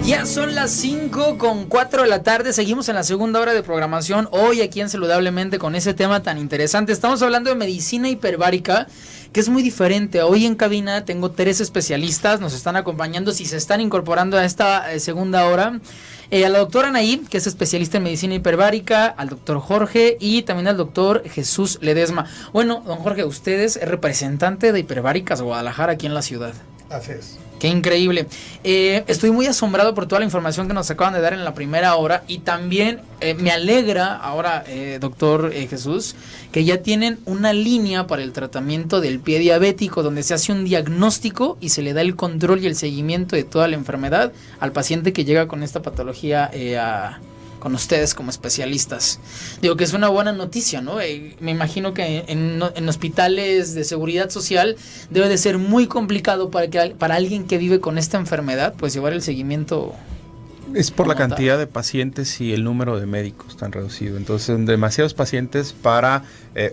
Ya son las 5:04 de la tarde, seguimos en la segunda hora de programación, hoy aquí en Saludablemente con ese tema tan interesante. Estamos hablando de medicina hiperbárica, que es muy diferente. Hoy en cabina tengo 3 especialistas, nos están acompañando, si se están incorporando a esta segunda hora. A la doctora Anaí, que es especialista en medicina hiperbárica, al doctor Jorge y también al doctor Jesús Ledesma. Bueno, don Jorge, usted es representante de Hiperbáricas Guadalajara aquí en la ciudad. Así es. Qué increíble. Estoy muy asombrado por toda la información que nos acaban de dar en la primera hora y también me alegra ahora, doctor Jesús, que ya tienen una línea para el tratamiento del pie diabético donde se hace un diagnóstico y se le da el control y el seguimiento de toda la enfermedad al paciente que llega con esta patología con ustedes como especialistas. Digo que es una buena noticia, ¿no? Me imagino que en hospitales de seguridad social debe de ser muy complicado para alguien que vive con esta enfermedad, pues llevar el seguimiento. Es por la cantidad de pacientes y el número de médicos tan reducido. Entonces, demasiados pacientes para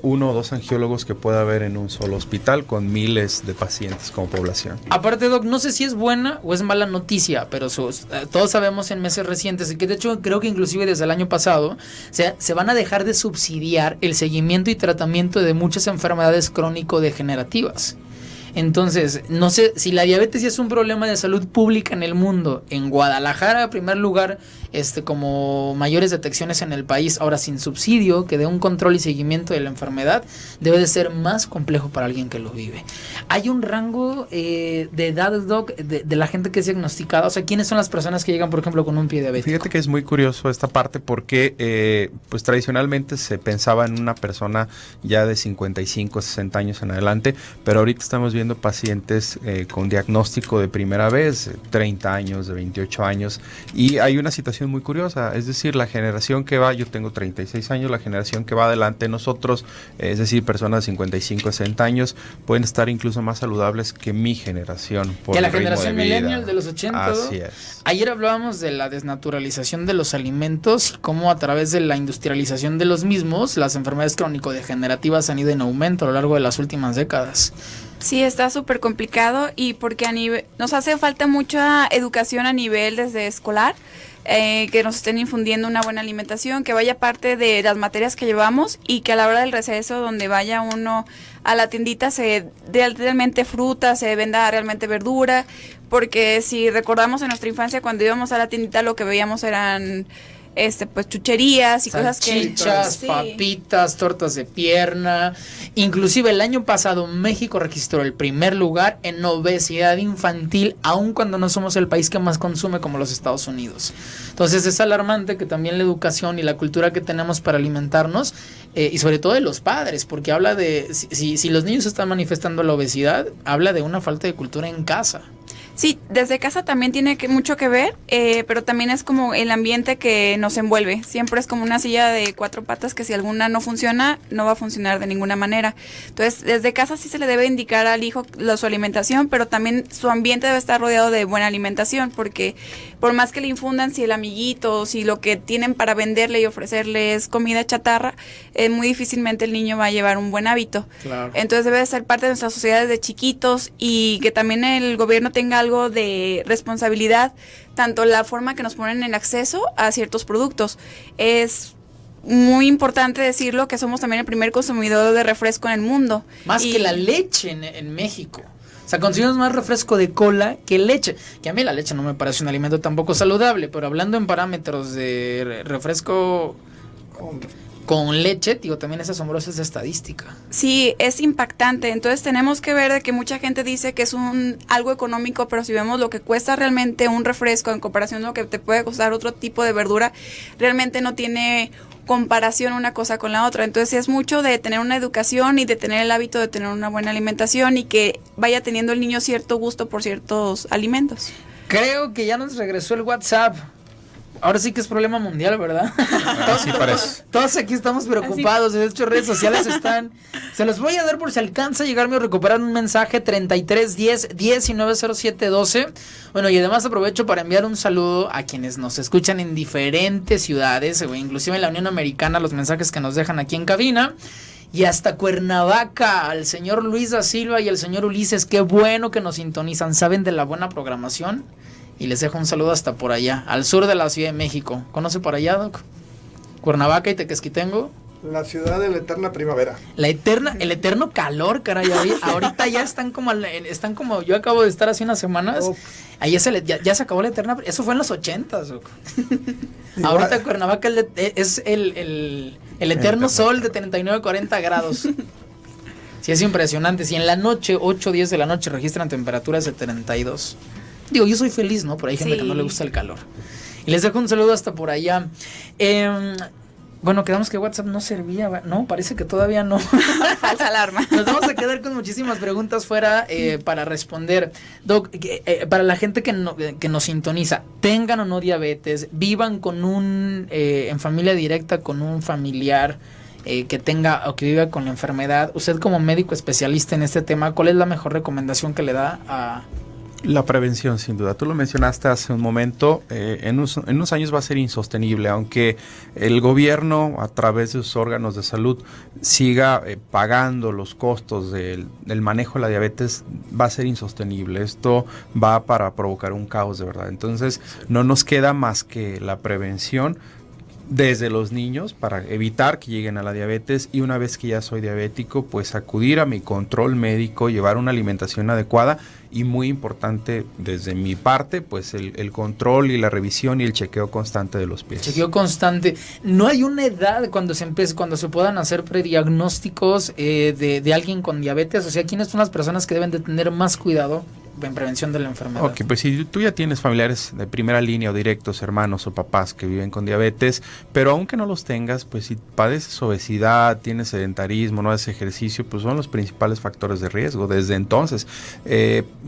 1 o 2 angiólogos que pueda haber en un solo hospital con miles de pacientes como población. Aparte, Doc, no sé si es buena o es mala noticia, pero todos sabemos en meses recientes, y que de hecho creo que inclusive desde el año pasado, se van a dejar de subsidiar el seguimiento y tratamiento de muchas enfermedades crónico-degenerativas. Entonces, no sé si la diabetes ya es un problema de salud pública en el mundo. En Guadalajara, en primer lugar, como mayores detecciones en el país, ahora sin subsidio, que dé un control y seguimiento de la enfermedad, debe de ser más complejo para alguien que lo vive. ¿Hay un rango de edad, Doc, de la gente que es diagnosticada? O sea, ¿quiénes son las personas que llegan, por ejemplo, con un pie diabético? Fíjate que es muy curioso esta parte porque, pues tradicionalmente se pensaba en una persona ya de 55, 60 años en adelante, pero ahorita estamos viendo pacientes con diagnóstico de primera vez, 30 años, de 28 años, y hay una situación muy curiosa, es decir, la generación que va, yo tengo 36 años, la generación que va adelante de nosotros, es decir, personas de 55, 60 años, pueden estar incluso más saludables que mi generación. Que la generación millennial de los 80. Así es. Ayer hablábamos de la desnaturalización de los alimentos y cómo a través de la industrialización de los mismos, las enfermedades crónico-degenerativas han ido en aumento a lo largo de las últimas décadas. Sí, está súper complicado y porque nos hace falta mucha educación a nivel desde escolar, que nos estén infundiendo una buena alimentación, que vaya parte de las materias que llevamos y que a la hora del receso donde vaya uno a la tiendita se dé realmente fruta, se venda realmente verdura, porque si recordamos en nuestra infancia cuando íbamos a la tiendita lo que veíamos eran pues chucherías y cosas que salchichas, papitas, tortas de pierna. Inclusive el año pasado México registró el primer lugar en obesidad infantil, aun cuando no somos el país que más consume como los Estados Unidos. Entonces es alarmante que también la educación y la cultura que tenemos para alimentarnos, y sobre todo de los padres, porque habla de, si los niños están manifestando la obesidad, habla de una falta de cultura en casa. Sí, desde casa también tiene mucho que ver, pero también es como el ambiente que nos envuelve. Siempre es como una silla de 4 patas que si alguna no funciona, no va a funcionar de ninguna manera. Entonces, desde casa sí se le debe indicar al hijo su alimentación, pero también su ambiente debe estar rodeado de buena alimentación, porque por más que le infundan, si el amiguito, si lo que tienen para venderle y ofrecerle es comida chatarra, muy difícilmente el niño va a llevar un buen hábito. Claro. Entonces debe ser parte de nuestras sociedades de chiquitos y que también el gobierno tenga algo de responsabilidad, tanto la forma que nos ponen el acceso a ciertos productos. Es muy importante decirlo que somos también el primer consumidor de refresco en el mundo. Más que la leche en México. O sea, consumimos más refresco de cola que leche. Que a mí la leche no me parece un alimento tampoco saludable, pero hablando en parámetros de refresco con leche, digo, también es asombrosa esa estadística. Sí, es impactante. Entonces tenemos que ver de que mucha gente dice que es algo económico, pero si vemos lo que cuesta realmente un refresco en comparación a lo que te puede costar otro tipo de verdura, realmente no tiene comparación una cosa con la otra. Entonces es mucho de tener una educación y de tener el hábito de tener una buena alimentación y que vaya teniendo el niño cierto gusto por ciertos alimentos. Creo que ya nos regresó el WhatsApp. Ahora sí que es problema mundial, ¿verdad? Así parece. Todos aquí estamos preocupados. De hecho, redes sociales están. Se los voy a dar por si alcanza a llegarme o recuperar un mensaje: 33 10 19 07 12. Bueno, y además aprovecho para enviar un saludo a quienes nos escuchan en diferentes ciudades, inclusive en la Unión Americana, los mensajes que nos dejan aquí en cabina. Y hasta Cuernavaca, al señor Luis da Silva y al señor Ulises, qué bueno que nos sintonizan. ¿Saben de la buena programación Y les dejo un saludo hasta por allá, al sur de la Ciudad de México. ¿Conoce por allá, Doc? Cuernavaca y Tequesquitengo. La ciudad de la eterna primavera. El eterno calor, caray. Ahorita ya están como yo acabo de estar hace unas semanas. Ahí ya se acabó la eterna. Eso fue en los 80s. Ahorita Cuernavaca es el eterno sol de 39 a 40 grados. Sí, es impresionante. Si en la noche, 8 o 10 de la noche, registran temperaturas de 32. Digo, yo soy feliz, ¿no? Pero hay gente que no le gusta el calor. Y les dejo un saludo hasta por allá. Bueno, quedamos que WhatsApp no servía, no, parece que todavía no. Falsa alarma. Nos vamos a quedar con muchísimas preguntas fuera para responder. Doc, para la gente que nos sintoniza, tengan o no diabetes, vivan con en familia directa con un familiar que tenga o que viva con la enfermedad. Usted como médico especialista en este tema, ¿cuál es la mejor recomendación que le da a... La prevención, sin duda. Tú lo mencionaste hace un momento, en unos años va a ser insostenible, aunque el gobierno, a través de sus órganos de salud, siga pagando los costos del manejo de la diabetes, va a ser insostenible. Esto va para provocar un caos de verdad. Entonces, no nos queda más que la prevención desde los niños para evitar que lleguen a la diabetes, y una vez que ya soy diabético, pues acudir a mi control médico, llevar una alimentación adecuada, y muy importante desde mi parte, pues el control y la revisión y el chequeo constante de los pies. Chequeo constante. No hay una edad cuando se puedan hacer prediagnósticos de alguien con diabetes. O sea, ¿quiénes son las personas que deben de tener más cuidado en prevención de la enfermedad? Ok, pues si tú ya tienes familiares de primera línea o directos, hermanos o papás que viven con diabetes, pero aunque no los tengas, pues si padeces obesidad, tienes sedentarismo, no haces ejercicio, pues son los principales factores de riesgo. Desde entonces,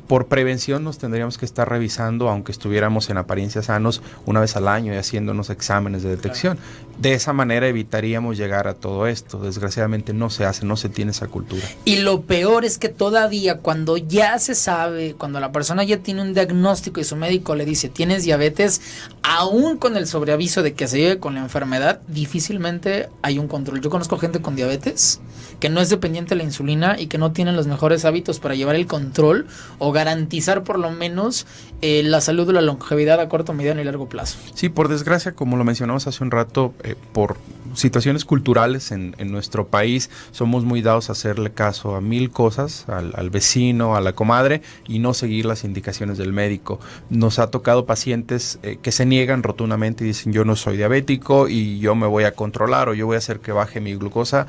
por prevención nos tendríamos que estar revisando, aunque estuviéramos en apariencia sanos, una vez al año y haciéndonos exámenes de detección. Claro. De esa manera evitaríamos llegar a todo esto. Desgraciadamente no se hace, no se tiene esa cultura. Y lo peor es que todavía cuando ya se sabe, cuando la persona ya tiene un diagnóstico y su médico le dice tienes diabetes, aún con el sobreaviso de que se vive con la enfermedad, difícilmente hay un control. Yo conozco gente con diabetes que no es dependiente de la insulina y que no tienen los mejores hábitos para llevar el control o garantizar por lo menos la salud o la longevidad a corto, mediano y largo plazo. Sí, por desgracia, como lo mencionamos hace un rato, por situaciones culturales en nuestro país, somos muy dados a hacerle caso a mil cosas, al vecino, a la comadre, y no seguir las indicaciones del médico. Nos ha tocado pacientes que se niegan rotundamente y dicen yo no soy diabético y yo me voy a controlar o yo voy a hacer que baje mi glucosa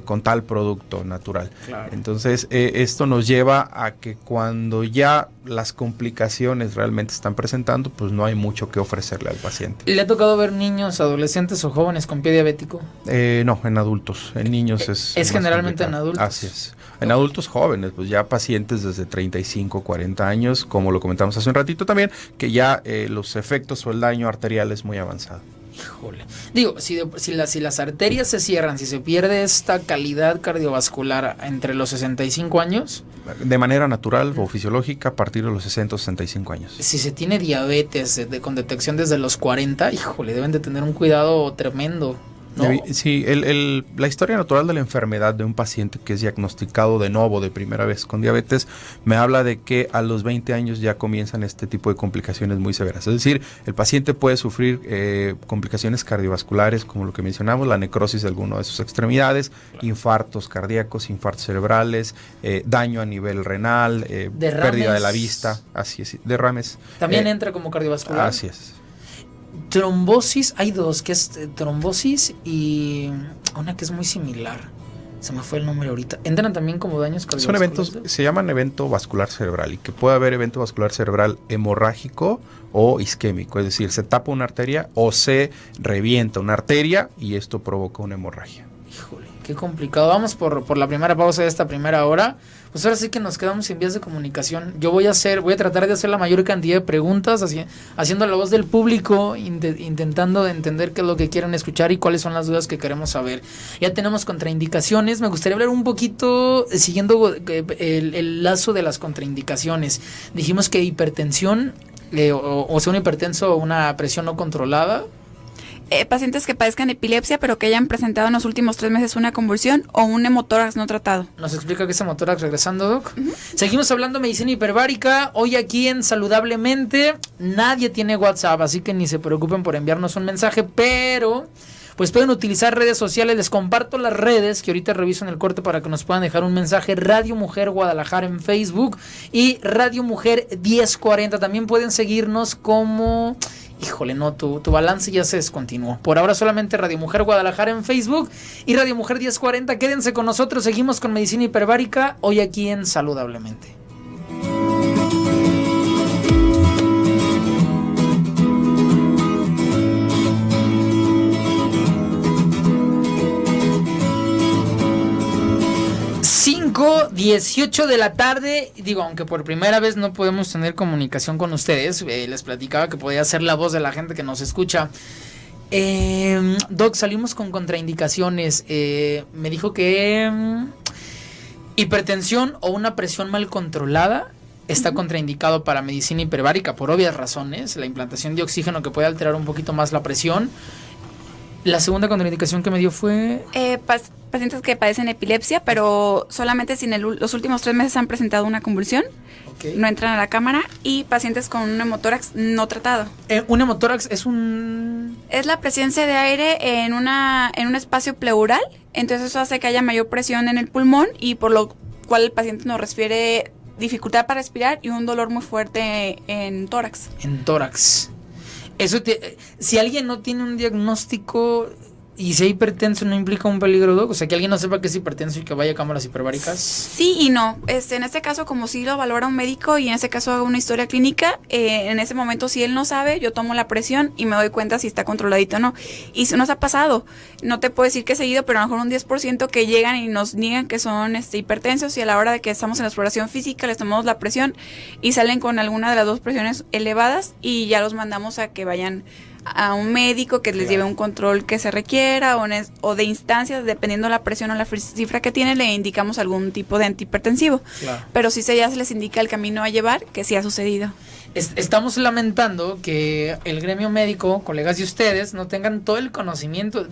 con tal producto natural. Claro. Entonces esto nos lleva a que cuando ya las complicaciones realmente están presentando, pues no hay mucho que ofrecerle al paciente. ¿Le ha tocado ver niños, adolescentes o jóvenes con pie diabético? No, en adultos. En niños es generalmente complicado. En adultos. Así es. En adultos jóvenes, pues ya pacientes desde 35, 40 años, como lo comentamos hace un ratito también, que ya los efectos o el daño arterial es muy avanzado. Híjole. Digo, si las arterias se cierran, si se pierde esta calidad cardiovascular entre los 65 años... De manera natural o fisiológica a partir de los 60 o 65 años. Si se tiene diabetes con detección desde los 40, híjole, deben de tener un cuidado tremendo. ¿No? Sí, la historia natural de la enfermedad de un paciente que es diagnosticado de nuevo, de primera vez con diabetes, me habla de que a los 20 años ya comienzan este tipo de complicaciones muy severas. Es decir, el paciente puede sufrir complicaciones cardiovasculares, como lo que mencionamos, la necrosis de alguna de sus extremidades, infartos cardíacos, infartos cerebrales, daño a nivel renal, pérdida de la vista, así es, derrames. También entra como cardiovascular. Así es. Trombosis, hay dos, que es trombosis y una que es muy similar. Se me fue el nombre ahorita. ¿Entran también como daños cardiovasculares? Son eventos, se llaman evento vascular cerebral, y que puede haber evento vascular cerebral hemorrágico o isquémico, es decir, se tapa una arteria o se revienta una arteria y esto provoca una hemorragia. Híjole, qué complicado. Vamos por la primera pausa de esta primera hora. Pues ahora sí que nos quedamos sin vías de comunicación. Yo voy a tratar de hacer la mayor cantidad de preguntas, haciendo la voz del público, intentando entender qué es lo que quieren escuchar y cuáles son las dudas que queremos saber. Ya tenemos contraindicaciones. Me gustaría hablar un poquito, siguiendo el lazo de las contraindicaciones. Dijimos que hipertensión, o sea, un hipertenso o una presión no controlada. pacientes que padezcan epilepsia, pero que hayan presentado en los últimos 3 meses una convulsión o un hemotórax no tratado. Nos explica que es hemotórax regresando, Doc. Seguimos hablando de medicina hiperbárica. Hoy aquí en Saludablemente nadie tiene WhatsApp, así que ni se preocupen por enviarnos un mensaje, pero pues pueden utilizar redes sociales. Les comparto las redes que ahorita reviso en el corte para que nos puedan dejar un mensaje. Radio Mujer Guadalajara en Facebook y Radio Mujer 1040. También pueden seguirnos como... Híjole, no, tu balance ya se descontinuó. Por ahora solamente Radio Mujer Guadalajara en Facebook y Radio Mujer 1040. Quédense con nosotros, seguimos con medicina hiperbárica, hoy aquí en Saludablemente. Cinco 18 de la tarde, digo, aunque por primera vez no podemos tener comunicación con ustedes, les platicaba que podía ser la voz de la gente que nos escucha. Doc, salimos con contraindicaciones. Me dijo que hipertensión o una presión mal controlada está contraindicado para medicina hiperbárica por obvias razones. La implantación de oxígeno que puede alterar un poquito más la presión. La segunda contraindicación que me dio fue... pacientes que padecen epilepsia, pero solamente si en los últimos 3 meses han presentado una convulsión, okay, no entran a la cámara. Y pacientes con un hemotórax no tratado. ¿Un hemotórax es un...? Es la presencia de aire en un espacio pleural, entonces eso hace que haya mayor presión en el pulmón y por lo cual el paciente nos refiere dificultad para respirar y un dolor muy fuerte en tórax. En tórax. Si alguien no tiene un diagnóstico y sea hipertenso, ¿no implica un peligro, Doc? O sea, que alguien no sepa que es hipertenso y que vaya a cámaras hiperbáricas. Sí y no. En este caso, como si lo valora un médico y en este caso hago una historia clínica, en ese momento si él no sabe, yo tomo la presión y me doy cuenta si está controladito o no. Y eso nos ha pasado. No te puedo decir que seguido, pero a lo mejor un 10% que llegan y nos niegan que son hipertensos y a la hora de que estamos en la exploración física les tomamos la presión y salen con alguna de las dos presiones elevadas y ya los mandamos a que vayan a un médico que les lleve un control que se requiera o de instancias, dependiendo de la presión o la cifra que tienen, le indicamos algún tipo de antihipertensivo. Claro. Pero sí ya se les indica el camino a llevar, que sí ha sucedido. Estamos lamentando que el gremio médico, colegas de ustedes, no tengan todo el conocimiento.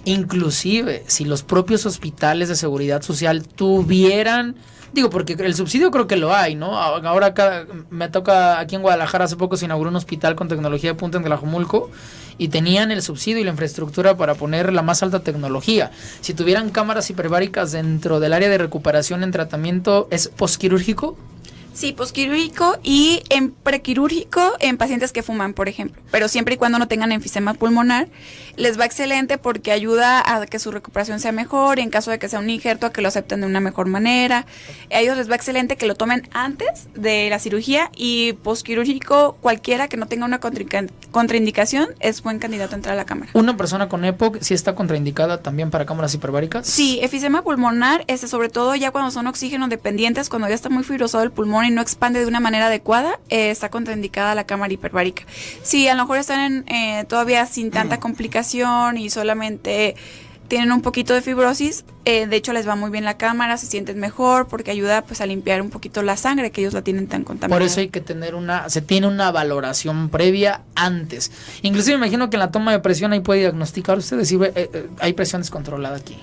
Inclusive, si los propios hospitales de seguridad social tuvieran... Digo, porque el subsidio creo que lo hay, ¿no? Ahora me toca, aquí en Guadalajara hace poco se inauguró un hospital con tecnología de punta en Tlajomulco y tenían el subsidio y la infraestructura para poner la más alta tecnología. Si tuvieran cámaras hiperbáricas dentro del área de recuperación en tratamiento, ¿es posquirúrgico? Sí, posquirúrgico y en prequirúrgico en pacientes que fuman, por ejemplo. Pero siempre y cuando no tengan enfisema pulmonar, les va excelente porque ayuda a que su recuperación sea mejor y en caso de que sea un injerto a que lo acepten de una mejor manera. A ellos les va excelente que lo tomen antes de la cirugía y posquirúrgico cualquiera que no tenga una contraindicación es buen candidato a entrar a la cámara. ¿Una persona con EPOC sí está contraindicada también para cámaras hiperbáricas? Sí, enfisema pulmonar, sobre todo ya cuando son oxígeno dependientes, cuando ya está muy fibrosado el pulmón y no expande de una manera adecuada, está contraindicada la cámara hiperbárica. Sí, a lo mejor están todavía sin tanta complicación y solamente tienen un poquito de fibrosis, de hecho les va muy bien la cámara, se sienten mejor porque ayuda pues a limpiar un poquito la sangre que ellos la tienen tan contaminada. Por eso hay que tener se tiene una valoración previa antes. Inclusive me imagino que en la toma de presión ahí puede diagnosticar ustedes si hay presión descontrolada aquí.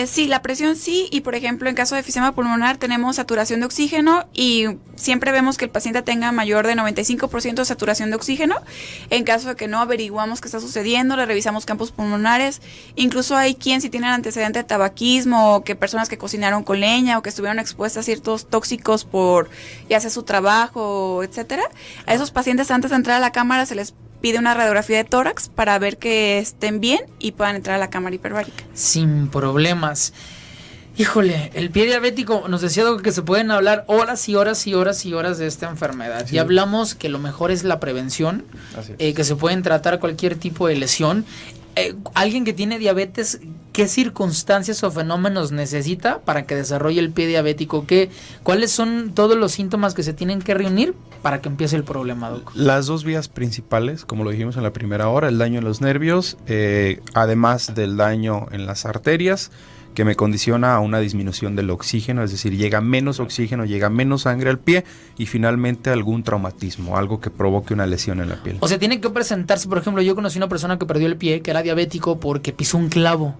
Sí, la presión sí, y por ejemplo en caso de enfisema pulmonar tenemos saturación de oxígeno y siempre vemos que el paciente tenga mayor de 95% de saturación de oxígeno. En caso de que no, averiguamos qué está sucediendo, le revisamos campos pulmonares, incluso hay quien si tienen antecedente de tabaquismo o que personas que cocinaron con leña o que estuvieron expuestas a ciertos tóxicos por ya sea su trabajo, etcétera. A esos pacientes antes de entrar a la cámara se les pide una radiografía de tórax para ver que estén bien y puedan entrar a la cámara hiperbárica. Sin problemas. Híjole, el pie diabético, nos decía algo que se pueden hablar horas y horas y horas y horas de esta enfermedad. Sí. Y hablamos que lo mejor es la prevención, que se pueden tratar cualquier tipo de lesión. Alguien que tiene diabetes, ¿qué circunstancias o fenómenos necesita para que desarrolle el pie diabético? ¿Cuáles son todos los síntomas que se tienen que reunir para que empiece el problema, Doc? Las dos vías principales, como lo dijimos en la primera hora, el daño en los nervios, además del daño en las arterias, que me condiciona a una disminución del oxígeno, es decir, llega menos oxígeno, llega menos sangre al pie y finalmente algún traumatismo, algo que provoque una lesión en la piel. O sea, tiene que presentarse, por ejemplo, yo conocí una persona que perdió el pie, que era diabético porque pisó un clavo.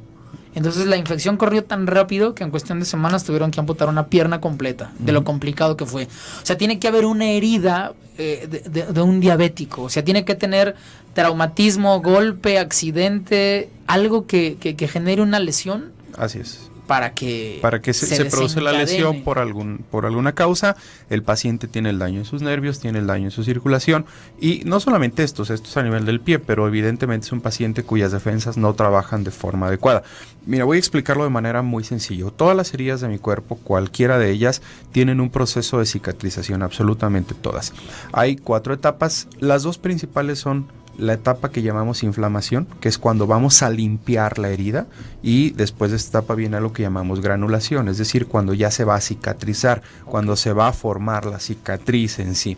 Entonces la infección corrió tan rápido que en cuestión de semanas tuvieron que amputar una pierna completa, de lo complicado que fue. O sea, tiene que haber una herida de un diabético. O sea, tiene que tener traumatismo, golpe, accidente, algo que genere una lesión. Así es. Para que se produce la lesión por alguna causa, el paciente tiene el daño en sus nervios, tiene el daño en su circulación, y no solamente esto es a nivel del pie, pero evidentemente es un paciente cuyas defensas no trabajan de forma adecuada. Mira, voy a explicarlo de manera muy sencilla. Todas las heridas de mi cuerpo, cualquiera de ellas, tienen un proceso de cicatrización, absolutamente todas. Hay 4 etapas, las 2 principales son la etapa que llamamos inflamación, que es cuando vamos a limpiar la herida, y después de esta etapa viene algo que llamamos granulación, es decir, cuando ya se va a cicatrizar, cuando se va a formar la cicatriz en sí.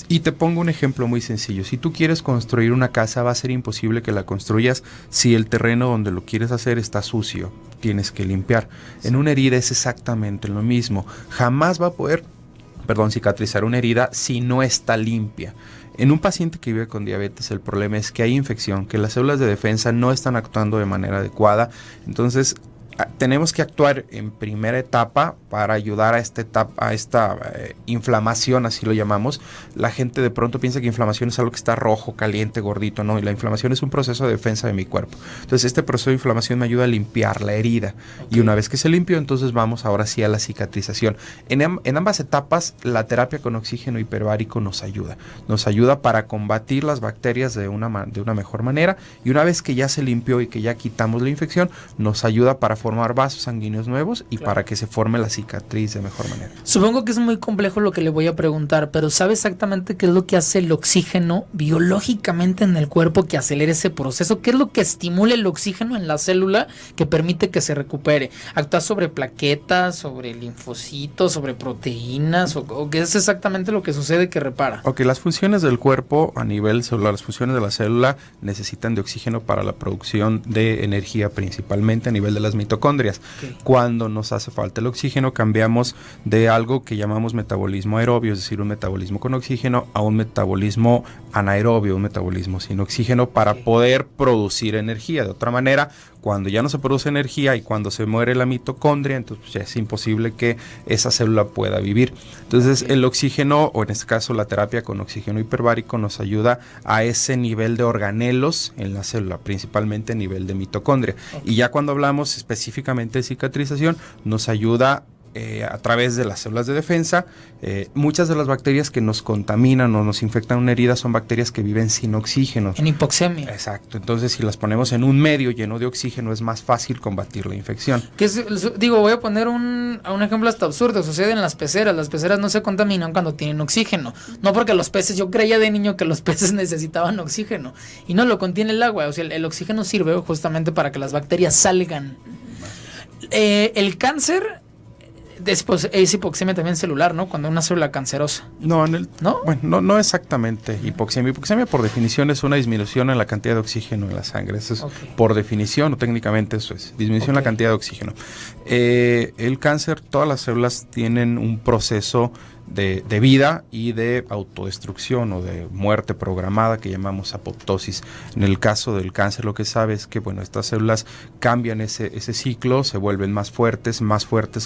Y te pongo un ejemplo muy sencillo. Si tú quieres construir una casa, va a ser imposible que la construyas si el terreno donde lo quieres hacer está sucio. Tienes que limpiar. En una herida es exactamente lo mismo. Jamás va a poder, cicatrizar una herida si no está limpia. En un paciente que vive con diabetes, el problema es que hay infección, que las células de defensa no están actuando de manera adecuada. Entonces, tenemos que actuar en primera etapa para ayudar a esta inflamación, así lo llamamos. La gente de pronto piensa que inflamación es algo que está rojo, caliente, gordito, no, y la inflamación es un proceso de defensa de mi cuerpo. Entonces este proceso de inflamación me ayuda a limpiar la herida, y una vez que se limpió, entonces vamos ahora sí a la cicatrización. En ambas etapas la terapia con oxígeno hiperbárico nos ayuda para combatir las bacterias de una mejor manera, y una vez que ya se limpió y que ya quitamos la infección, nos ayuda para formar vasos sanguíneos nuevos y para que se forme la cicatriz de mejor manera. Supongo que es muy complejo lo que le voy a preguntar, pero ¿sabe exactamente qué es lo que hace el oxígeno biológicamente en el cuerpo que acelere ese proceso? ¿Qué es lo que estimula el oxígeno en la célula que permite que se recupere? ¿Actúa sobre plaquetas, sobre linfocitos, sobre proteínas? ¿O qué es exactamente lo que sucede que repara? Ok, las funciones del cuerpo a nivel celular, las funciones de la célula necesitan de oxígeno para la producción de energía, principalmente a nivel de las mitocondrias. Okay. Cuando nos hace falta el oxígeno, cambiamos de algo que llamamos metabolismo aerobio, es decir, un metabolismo con oxígeno, a un metabolismo anaerobio, un metabolismo sin oxígeno, para poder producir energía. De otra manera, cuando ya no se produce energía y cuando se muere la mitocondria, entonces pues, ya es imposible que esa célula pueda vivir. Entonces el oxígeno, o en este caso la terapia con oxígeno hiperbárico, nos ayuda a ese nivel de organelos en la célula, principalmente a nivel de mitocondria. Y ya cuando hablamos específicamente de cicatrización, nos ayuda a través de las células de defensa. Muchas de las bacterias que nos contaminan o nos infectan una herida son bacterias que viven sin oxígeno. En hipoxemia. Exacto. Entonces, si las ponemos en un medio lleno de oxígeno, es más fácil combatir la infección. Voy a poner un ejemplo hasta absurdo. Sucede en las peceras. Las peceras no se contaminan cuando tienen oxígeno. No porque los peces, yo creía de niño que los peces necesitaban oxígeno. Y no lo contiene el agua. O sea, el oxígeno sirve justamente para que las bacterias salgan. El cáncer después es hipoxemia también celular, ¿no? Cuando una célula cancerosa. ¿No? Bueno, no exactamente hipoxemia. Hipoxemia por definición es una disminución en la cantidad de oxígeno en la sangre. Eso es por definición, o técnicamente eso es, disminución en la cantidad de oxígeno. El cáncer, todas las células tienen un proceso de vida y de autodestrucción o de muerte programada que llamamos apoptosis. En el caso del cáncer, lo que sabe es que estas células cambian ese ciclo, se vuelven más fuertes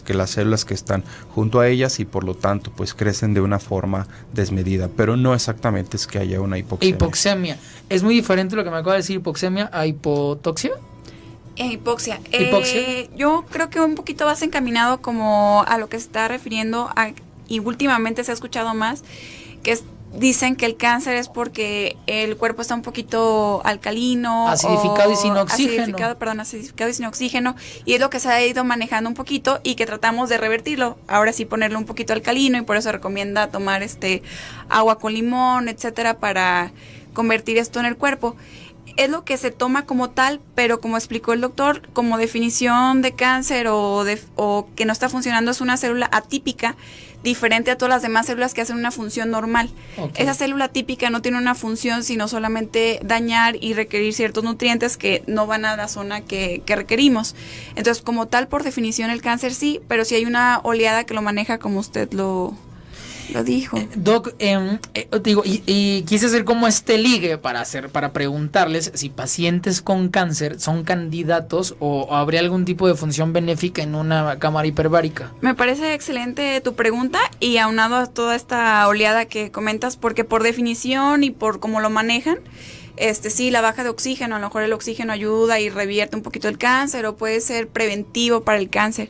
que las células que están junto a ellas, y por lo tanto pues crecen de una forma desmedida, pero no exactamente es que haya una hipoxemia. Hipoxemia. Es muy diferente lo que me acaba de decir hipoxemia a hipotoxia. Hipoxia. Yo creo que un poquito vas encaminado como a lo que se está refiriendo y últimamente se ha escuchado más, que dicen que el cáncer es porque el cuerpo está un poquito alcalino, acidificado y sin oxígeno. Acidificado y sin oxígeno, y es lo que se ha ido manejando un poquito y que tratamos de revertirlo. Ahora sí ponerlo un poquito alcalino, y por eso recomienda tomar agua con limón, etcétera, para convertir esto en el cuerpo. Es lo que se toma como tal, pero como explicó el doctor, como definición de cáncer o que no está funcionando, es una célula atípica. diferente a todas las demás células que hacen una función normal. Okay. Esa célula típica no tiene una función sino solamente dañar y requerir ciertos nutrientes que no van a la zona que requerimos. Entonces, como tal, por definición el cáncer sí, pero si hay una oleada que lo maneja como usted lo dijo. Doc, digo, y quise hacer como este ligue para preguntarles si pacientes con cáncer son candidatos o habría algún tipo de función benéfica en una cámara hiperbárica. Me parece excelente tu pregunta y aunado a toda esta oleada que comentas, porque por definición y por cómo lo manejan, sí, la baja de oxígeno, a lo mejor el oxígeno ayuda y revierte un poquito el cáncer o puede ser preventivo para el cáncer.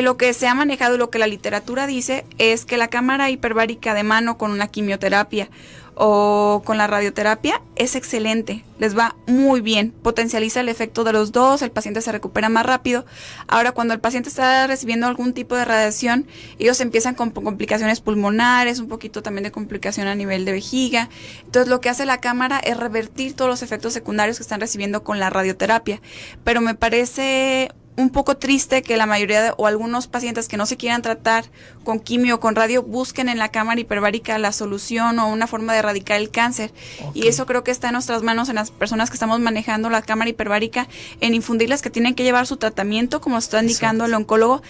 Lo que se ha manejado y lo que la literatura dice es que la cámara hiperbárica de mano con una quimioterapia o con la radioterapia es excelente, les va muy bien, potencializa el efecto de los dos, el paciente se recupera más rápido. Ahora, cuando el paciente está recibiendo algún tipo de radiación, ellos empiezan con complicaciones pulmonares, un poquito también de complicación a nivel de vejiga. Entonces, lo que hace la cámara es revertir todos los efectos secundarios que están recibiendo con la radioterapia, pero me parece un poco triste que la mayoría o algunos pacientes que no se quieran tratar con quimio o con radio busquen en la cámara hiperbárica la solución o una forma de erradicar el cáncer. Okay. Y eso creo que está en nuestras manos, en las personas que estamos manejando la cámara hiperbárica, en infundirles que tienen que llevar su tratamiento, como está indicando el oncólogo,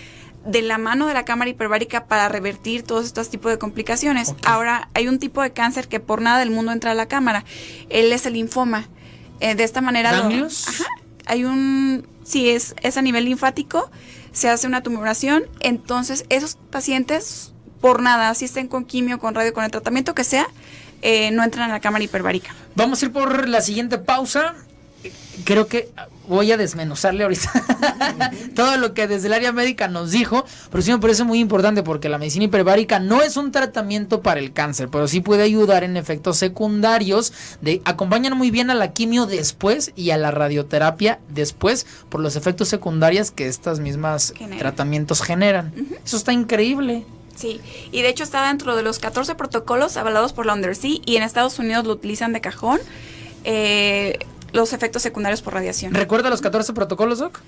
de la mano de la cámara hiperbárica para revertir todos estos tipos de complicaciones. Okay. Ahora, hay un tipo de cáncer que por nada del mundo entra a la cámara. Él es el linfoma. De esta manera... ¿Ganglios? Hay si es a nivel linfático, se hace una tumoración, entonces esos pacientes, por nada, así estén con quimio, con radio, con el tratamiento que sea, no entran a la cámara hiperbárica. Vamos a ir por la siguiente pausa. Creo que voy a desmenuzarle ahorita todo lo que desde el área médica nos dijo, pero sí me parece muy importante porque la medicina hiperbárica no es un tratamiento para el cáncer, pero sí puede ayudar en efectos secundarios, acompañan muy bien a la quimio después y a la radioterapia después por los efectos secundarios que estas mismas tratamientos generan. Eso está increíble. Sí, y de hecho está dentro de los 14 protocolos avalados por la Undersea y en Estados Unidos lo utilizan de cajón. Los efectos secundarios por radiación. ¿Recuerda los 14 protocolos, Doc?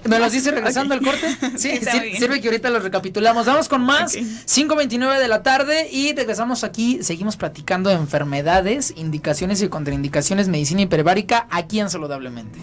¿Me los dice regresando al corte? Sí, sirve que ahorita los recapitulamos. Vamos con más. 5:29 de la tarde y regresamos aquí. Seguimos platicando de enfermedades, indicaciones y contraindicaciones, medicina hiperbárica, aquí en Saludablemente.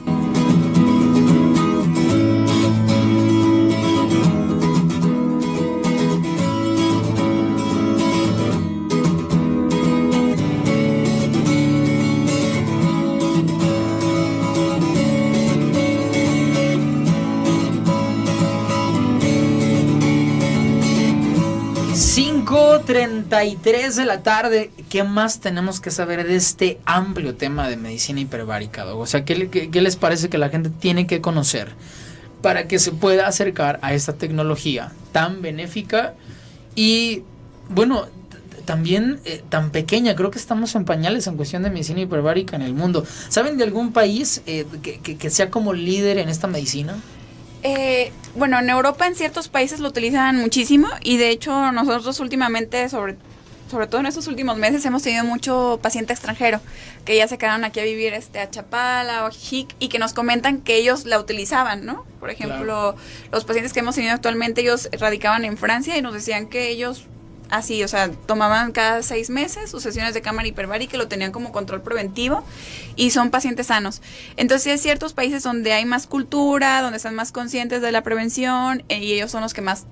.33 de la tarde. ¿Qué más tenemos que saber de este amplio tema de medicina hiperbárica, Doc? O sea, ¿qué les parece que la gente tiene que conocer para que se pueda acercar a esta tecnología tan benéfica y, bueno, también tan pequeña? Creo que estamos en pañales en cuestión de medicina hiperbárica en el mundo. ¿Saben de algún país que sea como líder en esta medicina? Bueno, en Europa en ciertos países lo utilizan muchísimo y de hecho nosotros últimamente, sobre todo en estos últimos meses, hemos tenido mucho paciente extranjero que ya se quedaron aquí a vivir a Chapala o Jijic y que nos comentan que ellos la utilizaban, ¿no? Por ejemplo, los pacientes que hemos tenido actualmente, ellos radicaban en Francia y nos decían que ellos así, o sea, tomaban cada 6 meses sus sesiones de cámara hiperbárica y lo tenían como control preventivo y son pacientes sanos. Entonces hay ciertos países donde hay más cultura, donde están más conscientes de la prevención y ellos son los que más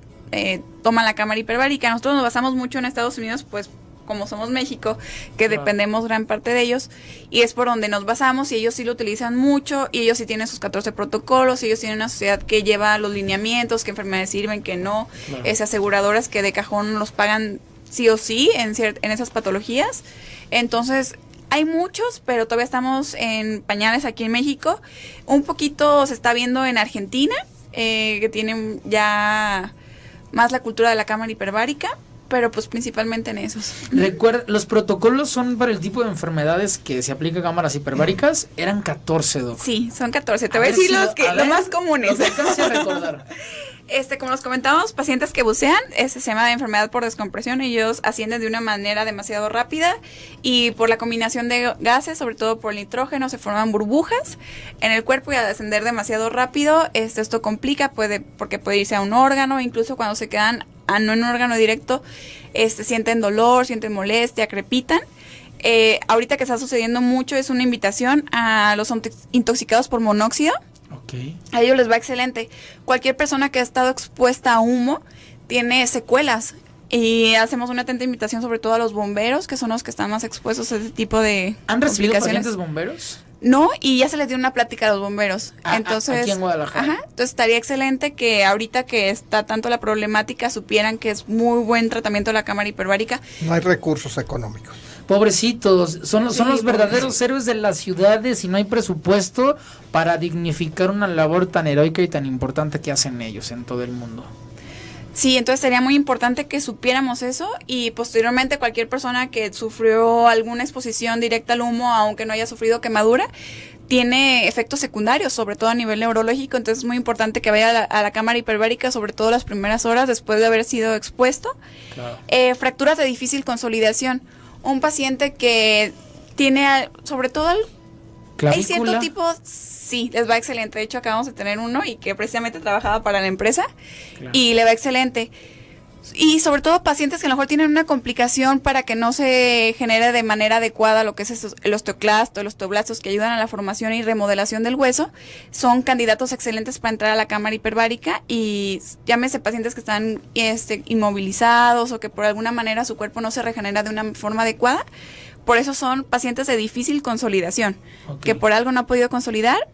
toman la cámara hiperbárica. Nosotros nos basamos mucho en Estados Unidos, pues como somos México, que dependemos gran parte de ellos, y es por donde nos basamos, y ellos sí lo utilizan mucho, y ellos sí tienen sus 14 protocolos, y ellos tienen una sociedad que lleva los lineamientos, qué enfermedades sirven, que no, aseguradoras que de cajón los pagan sí o sí en esas patologías. Entonces hay muchos, pero todavía estamos en pañales aquí en México. Un poquito se está viendo en Argentina, que tienen ya más la cultura de la cámara hiperbárica, pero pues principalmente en esos. Recuerda, los protocolos son para el tipo de enfermedades que se aplica cámaras hiperbáricas, eran 14, Doc. Sí, son 14. Te voy a decir los más comunes. Los alcance a recordar. Como los comentábamos, pacientes que bucean, se llama enfermedad por descompresión, ellos ascienden de una manera demasiado rápida y por la combinación de gases, sobre todo por el nitrógeno, se forman burbujas en el cuerpo y al descender demasiado rápido, esto complica, porque puede irse a un órgano, incluso cuando se quedan no en un órgano directo, sienten dolor, sienten molestia, crepitan. Ahorita que está sucediendo mucho es una invitación a los intoxicados por monóxido. Okay. A ellos les va excelente. Cualquier persona que ha estado expuesta a humo tiene secuelas. Y hacemos una atenta invitación sobre todo a los bomberos, que son los que están más expuestos a ese tipo de ¿Han recibido complicaciones. pacientes bomberos? No, y ya se les dio una plática a los bomberos. Entonces, aquí en Guadalajara. Entonces estaría excelente que ahorita que está tanto la problemática supieran que es muy buen tratamiento de la cámara hiperbárica. No hay recursos económicos. Pobrecitos, son los verdaderos pobrecitos. héroes de las ciudades y no hay presupuesto para dignificar una labor tan heroica y tan importante que hacen ellos en todo el mundo. Sí, entonces sería muy importante que supiéramos eso y posteriormente cualquier persona que sufrió alguna exposición directa al humo, aunque no haya sufrido quemadura, tiene efectos secundarios, sobre todo a nivel neurológico, entonces es muy importante que vaya a la cámara hiperbárica, sobre todo las primeras horas después de haber sido expuesto. Claro. Fracturas de difícil consolidación. Un paciente que tiene, sobre todo, hay cierto tipo, sí, les va excelente. De hecho, acabamos de tener uno y que precisamente trabajaba para la empresa y le va excelente. Y sobre todo pacientes que a lo mejor tienen una complicación para que no se genere de manera adecuada lo que es el osteoclasto, los osteoblastos que ayudan a la formación y remodelación del hueso, son candidatos excelentes para entrar a la cámara hiperbárica y llámese pacientes que están inmovilizados o que por alguna manera su cuerpo no se regenera de una forma adecuada. Por eso son pacientes de difícil consolidación, que por algo no ha podido consolidar.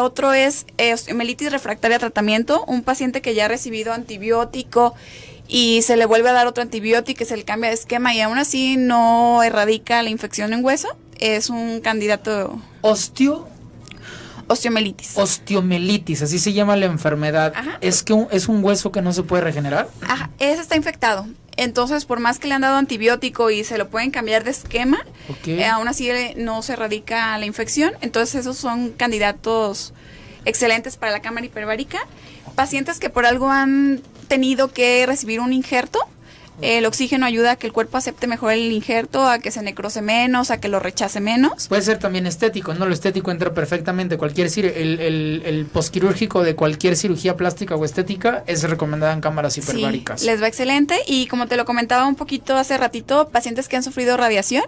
Otro es osteomelitis refractaria a tratamiento, un paciente que ya ha recibido antibiótico y se le vuelve a dar otro antibiótico y se le cambia de esquema y aún así no erradica la infección en hueso, es un candidato. Osteomelitis, así se llama la enfermedad. Ajá. ¿Es que es un hueso que no se puede regenerar? Ajá, ese está infectado. Entonces, por más que le han dado antibiótico y se lo pueden cambiar de esquema, aún así no se erradica la infección. Entonces, esos son candidatos excelentes para la cámara hiperbárica. Pacientes que por algo han tenido que recibir un injerto, el oxígeno ayuda a que el cuerpo acepte mejor el injerto, a que se necrose menos, a que lo rechace menos. Puede ser también estético, ¿no? Lo estético entra perfectamente. El posquirúrgico de cualquier cirugía plástica o estética es recomendada en cámaras hiperbáricas. Sí, les va excelente. Y como te lo comentaba un poquito hace ratito, pacientes que han sufrido radiación,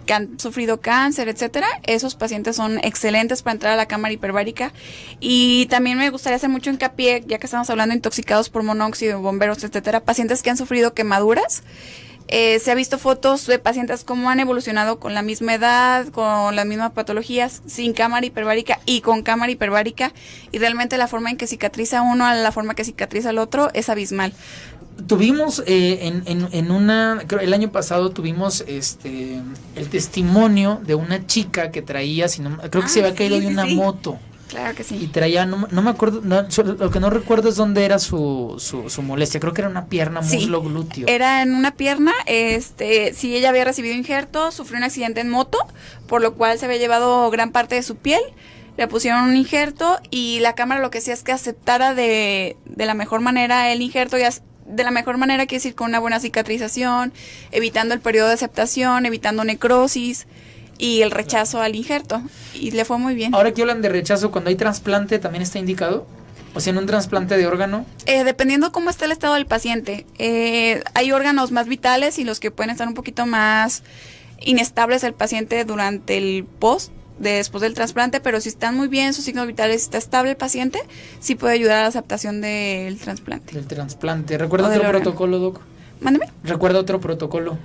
que han sufrido cáncer, etcétera, esos pacientes son excelentes para entrar a la cámara hiperbárica. Y también me gustaría hacer mucho hincapié, ya que estamos hablando de intoxicados por monóxido, bomberos, etcétera, pacientes que han sufrido quemaduras. Se ha visto fotos de pacientes cómo han evolucionado con la misma edad, con las mismas patologías, sin cámara hiperbárica y con cámara hiperbárica, y realmente la forma en que cicatriza uno a la forma que cicatriza el otro es abismal. Tuvimos creo el año pasado tuvimos el testimonio de una chica que traía, creo que se había caído de una moto. Claro que sí. Y traía, no me acuerdo, lo que no recuerdo es dónde era su molestia. Creo que era una pierna, muslo, glúteo. Era en una pierna, sí, ella había recibido injerto, sufrió un accidente en moto, por lo cual se había llevado gran parte de su piel. Le pusieron un injerto y la cámara lo que hacía es que aceptara de la mejor manera el injerto y de la mejor manera quiere decir con una buena cicatrización, evitando el periodo de aceptación, evitando necrosis y el rechazo al injerto. Y le fue muy bien. Ahora que hablan de rechazo, cuando hay trasplante, ¿también está indicado? O sea, en un trasplante de órgano. Dependiendo cómo está el estado del paciente. Hay órganos más vitales y los que pueden estar un poquito más inestables del paciente durante el después del trasplante, pero si están muy bien sus signos vitales, si está estable el paciente, sí puede ayudar a la aceptación del trasplante. Del trasplante. ¿Recuerda otro protocolo, Doc? Mándeme. ¿Recuerda otro protocolo?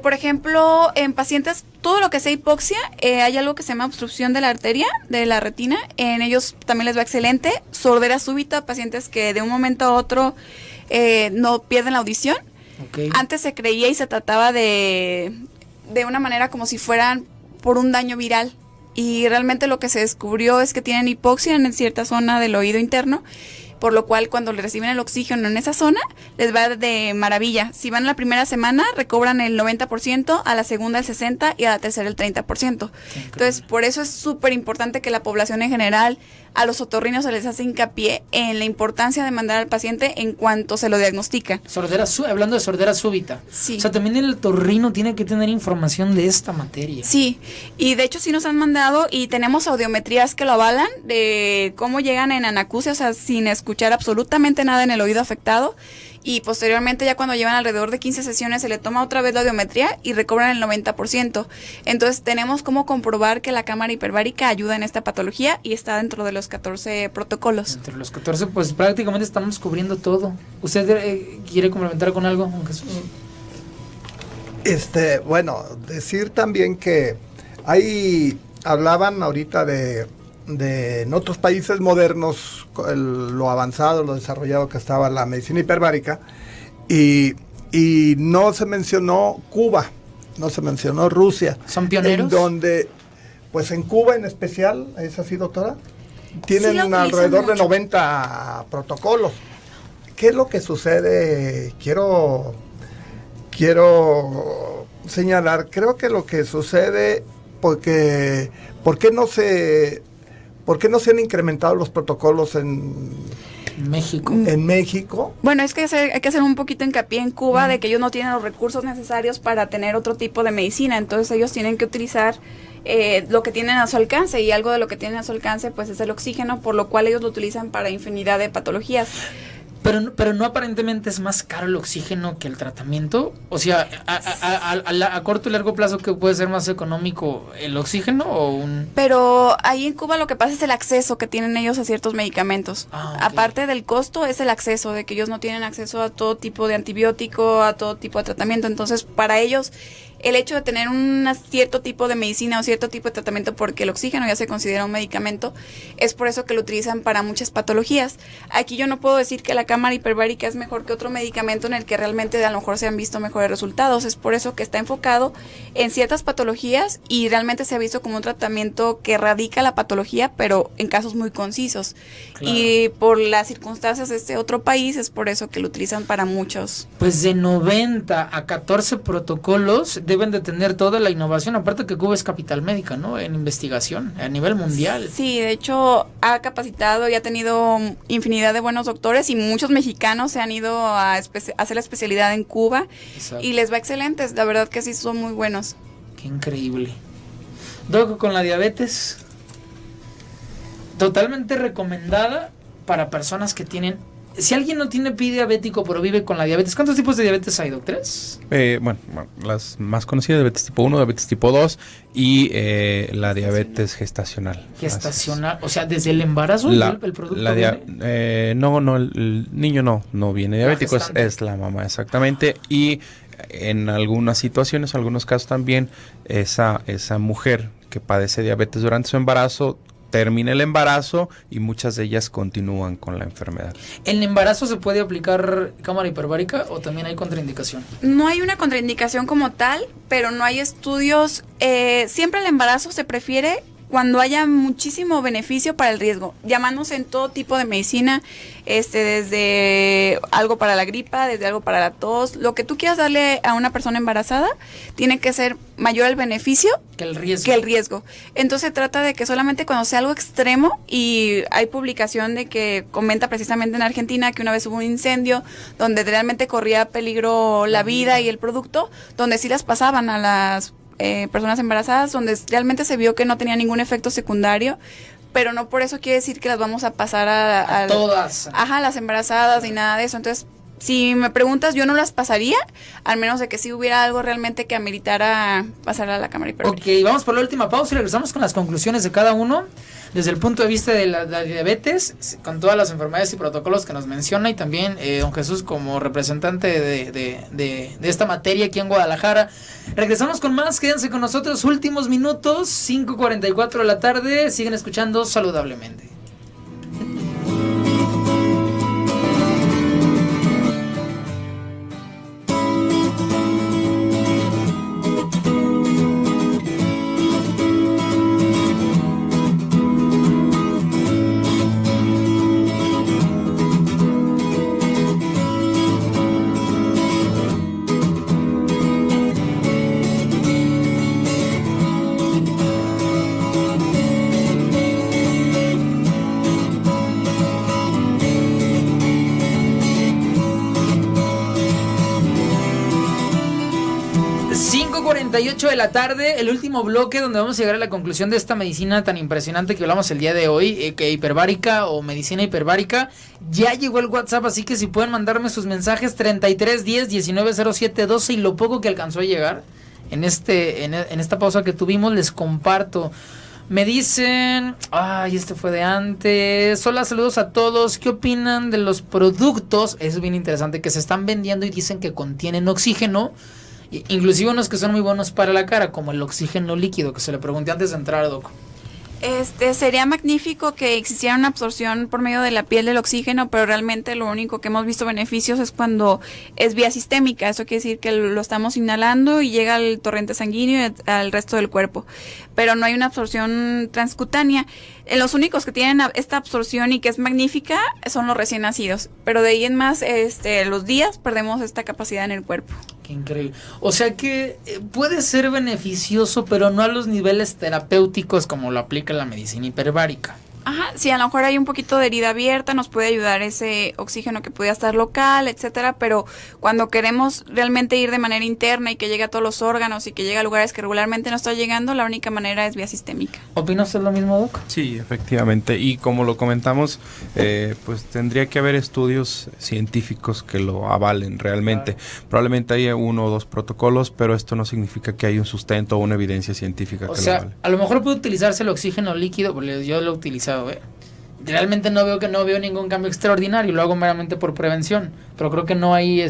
Por ejemplo, en pacientes, todo lo que sea hipoxia, hay algo que se llama obstrucción de la arteria, de la retina. En ellos también les va excelente. Sordera súbita, pacientes que de un momento a otro no pierden la audición. Okay. Antes se creía y se trataba de una manera como si fueran por un daño viral. Y realmente lo que se descubrió es que tienen hipoxia en cierta zona del oído interno, por lo cual cuando le reciben el oxígeno en esa zona, les va de maravilla. Si van la primera semana, recobran el 90%, a la segunda el 60% y a la tercera el 30%. Entonces, por eso es súper importante que la población en general a los otorrinos se les hace hincapié en la importancia de mandar al paciente en cuanto se lo diagnostica. Hablando de sordera súbita. Sí. O sea, también el otorrino tiene que tener información de esta materia. Sí, y de hecho sí nos han mandado y tenemos audiometrías que lo avalan de cómo llegan en anacusia, o sea, sin escuchar absolutamente nada en el oído afectado. Y posteriormente ya cuando llevan alrededor de 15 sesiones se le toma otra vez la audiometría y recobran el 90%. Entonces tenemos cómo comprobar que la cámara hiperbárica ayuda en esta patología y está dentro de los 14 protocolos. Entre los 14 pues prácticamente estamos cubriendo todo. ¿Usted quiere complementar con algo, Juan Jesús? Bueno, decir también que hablaban ahorita de en otros países modernos, lo avanzado, lo desarrollado que estaba la medicina hiperbárica, y no se mencionó Cuba, no se mencionó Rusia. ¿Son pioneros? En donde, pues en Cuba en especial, ¿es así, doctora? Tienen alrededor de 90 protocolos. ¿Qué es lo que sucede? Quiero señalar, creo que lo que sucede, ¿por qué no se han incrementado los protocolos en México? Bueno, es que hay que hacer un poquito hincapié en Cuba de que ellos no tienen los recursos necesarios para tener otro tipo de medicina, entonces ellos tienen que utilizar lo que tienen a su alcance, y algo de lo que tienen a su alcance pues es el oxígeno, por lo cual ellos lo utilizan para infinidad de patologías. Pero no aparentemente es más caro el oxígeno que el tratamiento. O sea, a corto y largo plazo, ¿qué puede ser más económico, el oxígeno o un...? Pero ahí en Cuba lo que pasa es el acceso que tienen ellos a ciertos medicamentos. Okay. Aparte del costo, es el acceso, de que ellos no tienen acceso a todo tipo de antibiótico, a todo tipo de tratamiento. Entonces, para ellos, el hecho de tener un cierto tipo de medicina o cierto tipo de tratamiento, porque el oxígeno ya se considera un medicamento, es por eso que lo utilizan para muchas patologías. Aquí yo no puedo decir que la cámara hiperbárica es mejor que otro medicamento en el que realmente a lo mejor se han visto mejores resultados. Es por eso que está enfocado en ciertas patologías y realmente se ha visto como un tratamiento que erradica la patología, pero en casos muy concisos. Claro. Y por las circunstancias de este otro país, es por eso que lo utilizan para muchos. Pues de 90 a 14 protocolos deben de tener toda la innovación, aparte que Cuba es capital médica, ¿no? En investigación a nivel mundial. Sí, de hecho ha capacitado y ha tenido infinidad de buenos doctores, y muchos mexicanos se han ido a hacer la especialidad en Cuba. Exacto. Y les va excelentes, la verdad que sí son muy buenos. Qué increíble. Doc, con la diabetes, totalmente recomendada para personas que tienen... Si alguien no tiene pie diabético pero vive con la diabetes, ¿cuántos tipos de diabetes hay, Doc? ¿3? Bueno, las más conocidas, diabetes tipo 1, diabetes tipo 2 y la diabetes gestacional. Gestacional, o sea, desde el embarazo el producto viene. El niño no viene diabético, es la mamá, exactamente. Y en algunas situaciones, algunos casos también, esa mujer que padece diabetes durante su embarazo termina el embarazo y muchas de ellas continúan con la enfermedad. ¿En el embarazo se puede aplicar cámara hiperbárica o también hay contraindicación? No hay una contraindicación como tal, pero no hay estudios. Siempre el embarazo se prefiere cuando haya muchísimo beneficio para el riesgo, llamándose en todo tipo de medicina, desde algo para la gripa, desde algo para la tos, lo que tú quieras darle a una persona embarazada, tiene que ser mayor el beneficio que el riesgo. Entonces se trata de que solamente cuando sea algo extremo, y hay publicación de que comenta precisamente en Argentina que una vez hubo un incendio donde realmente corría peligro la vida y el producto, donde sí las pasaban a las personas embarazadas, donde realmente se vio que no tenía ningún efecto secundario, pero no por eso quiere decir que las vamos a pasar a todas. Ajá, las embarazadas y nada de eso. Entonces, si me preguntas, yo no las pasaría, al menos de que sí hubiera algo realmente que ameritara pasar a la cámara hiperbárica. Ok, vamos por la última pausa y regresamos con las conclusiones de cada uno desde el punto de vista de la diabetes, con todas las enfermedades y protocolos que nos menciona, y también don Jesús como representante de esta materia aquí en Guadalajara. Regresamos con más, quédense con nosotros, últimos minutos, 5:44 de la tarde, siguen escuchando Saludablemente. 2:48 de la tarde, el último bloque donde vamos a llegar a la conclusión de esta medicina tan impresionante que hablamos el día de hoy, que hiperbárica o medicina hiperbárica. Ya llegó el WhatsApp, así que si pueden mandarme sus mensajes 3310-190712 y lo poco que alcanzó a llegar en esta pausa que tuvimos, les comparto. Me dicen, este fue de antes. Hola, saludos a todos. ¿Qué opinan de los productos? Es bien interesante, que se están vendiendo y dicen que contienen oxígeno, inclusive unos que son muy buenos para la cara, como el oxígeno líquido, que se le pregunté antes de entrar, Doc. Sería magnífico que existiera una absorción por medio de la piel del oxígeno, pero realmente lo único que hemos visto beneficios es cuando es vía sistémica. Eso quiere decir que lo estamos inhalando y llega al torrente sanguíneo y al resto del cuerpo, pero no hay una absorción transcutánea. Los únicos que tienen esta absorción y que es magnífica son los recién nacidos, pero de ahí en más, los días perdemos esta capacidad en el cuerpo. Qué increíble. O sea que puede ser beneficioso, pero no a los niveles terapéuticos como lo aplica la medicina hiperbárica. Ajá, sí, a lo mejor hay un poquito de herida abierta, nos puede ayudar ese oxígeno que puede estar local, etcétera, pero cuando queremos realmente ir de manera interna y que llegue a todos los órganos y que llegue a lugares que regularmente no está llegando, la única manera es vía sistémica. ¿Opinas lo mismo, Doc? Sí, efectivamente, y como lo comentamos, pues tendría que haber estudios científicos que lo avalen realmente. Probablemente haya 1 o 2 protocolos, pero esto no significa que haya un sustento o una evidencia científica que lo avale. A lo mejor puede utilizarse el oxígeno líquido, porque yo lo he utilizado. Realmente no veo ningún cambio extraordinario, lo hago meramente por prevención, pero creo que no hay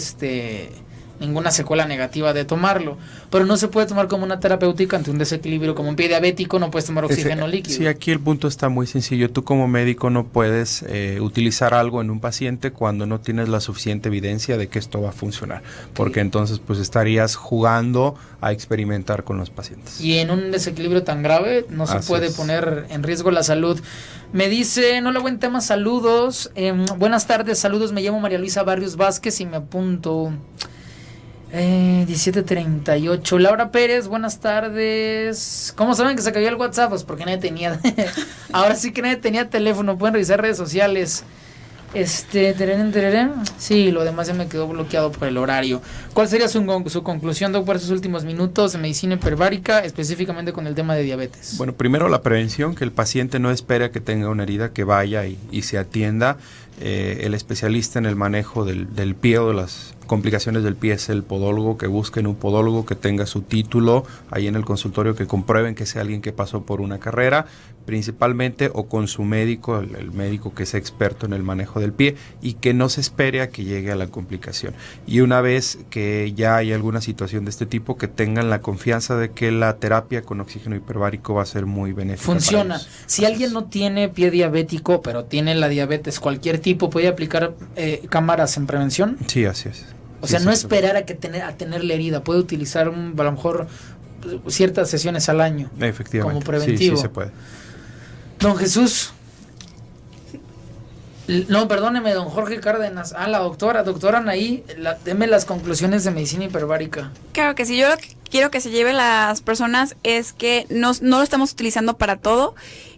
ninguna secuela negativa de tomarlo, pero no se puede tomar como una terapéutica ante un desequilibrio, como un pie diabético no puedes tomar oxígeno líquido. Sí, aquí el punto está muy sencillo. Tú como médico no puedes utilizar algo en un paciente cuando no tienes la suficiente evidencia de que esto va a funcionar, porque entonces pues estarías jugando a experimentar con los pacientes. Y en un desequilibrio tan grave no se puede poner en riesgo la salud. Me dice, hola, buen tema, saludos. Buenas tardes, saludos, me llamo María Luisa Barrios Vázquez y me apunto. 17:38. Laura Pérez, buenas tardes. ¿Cómo saben que se cayó el WhatsApp? Pues porque nadie tenía. Ahora sí que nadie tenía teléfono. Pueden revisar redes sociales. Sí, lo demás ya me quedó bloqueado por el horario. ¿Cuál sería su conclusión, Doc, por esos últimos minutos de medicina hiperbárica, específicamente con el tema de diabetes? Bueno, primero la prevención, que el paciente no espere a que tenga una herida, que vaya y se atienda. El especialista en el manejo del pie o de las complicaciones del pie es el podólogo, que busquen un podólogo que tenga su título ahí en el consultorio, que comprueben que sea alguien que pasó por una carrera, principalmente, o con su médico, el médico que es experto en el manejo del pie, y que no se espere a que llegue a la complicación. Y una vez que ya hay alguna situación de este tipo, que tengan la confianza de que la terapia con oxígeno hiperbárico va a ser muy benéfica. Funciona. Si alguien no tiene pie diabético, pero tiene la diabetes cualquier tipo, ¿puede aplicar cámaras en prevención? Sí, así es. O sea, no esperar a tener la herida, puede utilizar a lo mejor ciertas sesiones al año. Efectivamente. Como preventivo. Sí, se puede. Don Jesús. No, perdóneme, don Jorge Cárdenas. La doctora Anaí, deme las conclusiones de medicina hiperbárica. Claro que sí, yo lo que quiero que se lleven las personas es que no lo estamos utilizando para todo,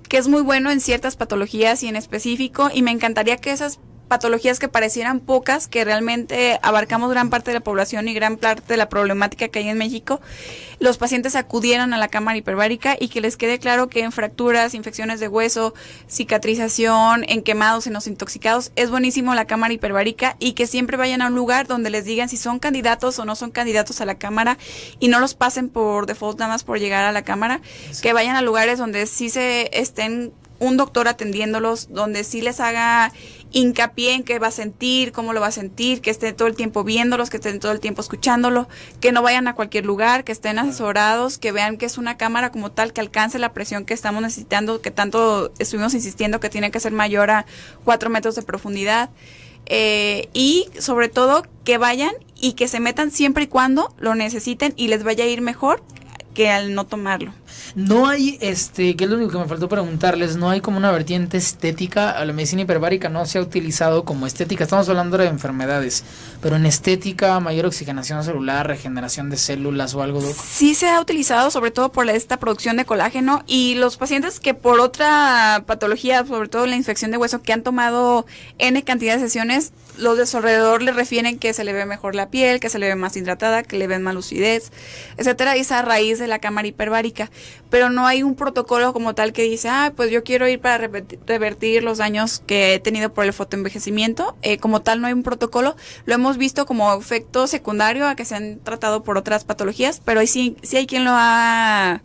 que es muy bueno en ciertas patologías y en específico, y me encantaría que esas patologías que parecieran pocas, que realmente abarcamos gran parte de la población y gran parte de la problemática que hay en México, los pacientes acudieran a la cámara hiperbárica y que les quede claro que en fracturas, infecciones de hueso, cicatrización, en quemados, en los intoxicados, es buenísimo la cámara hiperbárica, y que siempre vayan a un lugar donde les digan si son candidatos o no son candidatos a la cámara, y no los pasen por default nada más por llegar a la cámara, que vayan a lugares donde sí estén un doctor atendiéndolos, donde sí les haga hincapié en qué va a sentir, cómo lo va a sentir, que estén todo el tiempo viéndolos, que estén todo el tiempo escuchándolo, que no vayan a cualquier lugar, que estén asesorados, que vean que es una cámara como tal, que alcance la presión que estamos necesitando, que tanto estuvimos insistiendo que tiene que ser mayor a 4 metros de profundidad, y sobre todo que vayan y que se metan siempre y cuando lo necesiten y les vaya a ir mejor que al no tomarlo. No hay, que es lo único que me faltó preguntarles, no hay como una vertiente estética. La medicina hiperbárica no se ha utilizado como estética, estamos hablando de enfermedades, pero en estética, mayor oxigenación celular, regeneración de células o algo de... Sí se ha utilizado, sobre todo por esta producción de colágeno, y los pacientes que por otra patología, sobre todo la infección de hueso, que han tomado N cantidad de sesiones, los de su alrededor le refieren que se le ve mejor la piel, que se le ve más hidratada, que le ven más lucidez, etcétera, y es a raíz de la cámara hiperbárica. Pero no hay un protocolo como tal que dice, pues yo quiero ir para revertir los daños que he tenido por el fotoenvejecimiento. Como tal no hay un protocolo, lo hemos visto como efecto secundario a que se han tratado por otras patologías, pero sí hay quien lo ha